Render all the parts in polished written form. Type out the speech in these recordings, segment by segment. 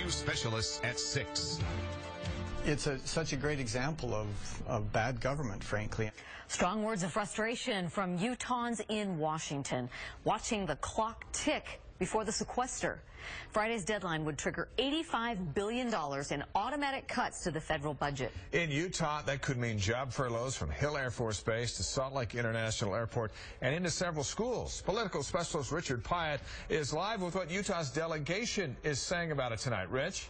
News specialists at 6. It's such a great example of bad government, frankly. Strong words of frustration from Utahns in Washington, watching the clock tick before the sequester. Friday's deadline would trigger $85 billion in automatic cuts to the federal budget. In Utah, that could mean job furloughs from Hill Air Force Base to Salt Lake International Airport and into several schools. Political specialist Richard Piatt is live with what Utah's delegation is saying about it tonight. Rich?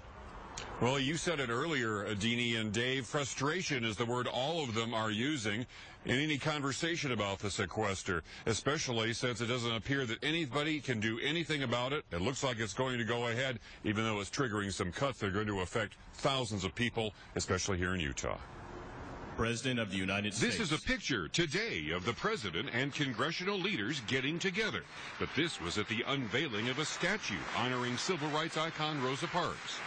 Well, you said it earlier, Deanie and Dave. Frustration is the word all of them are using in any conversation about the sequester, especially since it doesn't appear that anybody can do anything about it. It looks like it's going to go ahead, even though it's triggering some cuts that are going to affect thousands of people, especially here in Utah. President of the United States. This is a picture today of the president and congressional leaders getting together. But this was at the unveiling of a statue honoring civil rights icon Rosa Parks.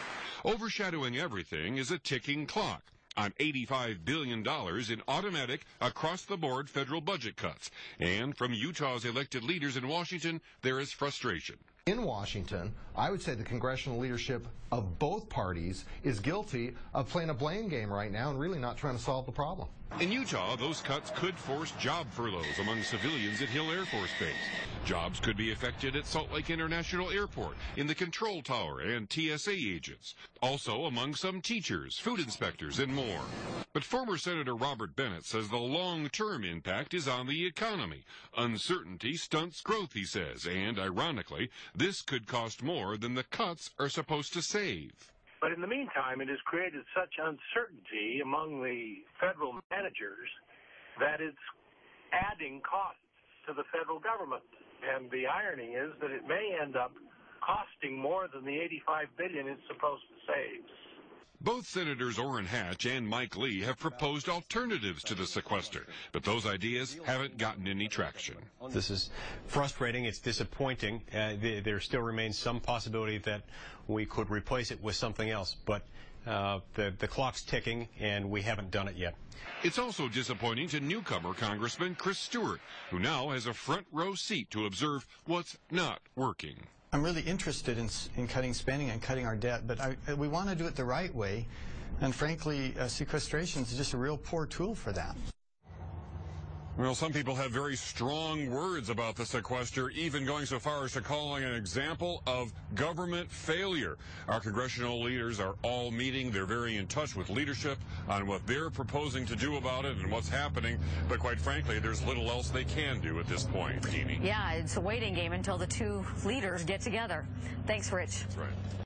Overshadowing everything is a ticking clock on $85 billion in automatic, across-the-board federal budget cuts. And from Utah's elected leaders in Washington, there is frustration. In Washington, I would say the congressional leadership of both parties is guilty of playing a blame game right now and really not trying to solve the problem. In Utah, those cuts could force job furloughs among civilians at Hill Air Force Base. Jobs could be affected at Salt Lake International Airport, in the control tower, and TSA agents. Also among some teachers, food inspectors, and more. But former Senator Robert Bennett says the long-term impact is on the economy. Uncertainty stunts growth, he says, and ironically, this could cost more than the cuts are supposed to save. But in the meantime, it has created such uncertainty among the federal managers that it's adding costs to the federal government. And the irony is that it may end up costing more than the $85 billion it's supposed to save. Both Senators Orrin Hatch and Mike Lee have proposed alternatives to the sequester, but those ideas haven't gotten any traction. This is frustrating. It's disappointing. There still remains some possibility that we could replace it with something else, but the clock's ticking, and we haven't done it yet. It's also disappointing to newcomer Congressman Chris Stewart, who now has a front-row seat to observe what's not working. I'm really interested in cutting spending and cutting our debt, but we want to do it the right way, and frankly, sequestration is just a real poor tool for that. Well, some people have very strong words about the sequester, even going so far as to calling an example of government failure. Our congressional leaders are all meeting. They're very in touch with leadership on what they're proposing to do about it and what's happening. But quite frankly, there's little else they can do at this point, Deanie. Yeah, it's a waiting game until the two leaders get together. Thanks, Rich. That's right.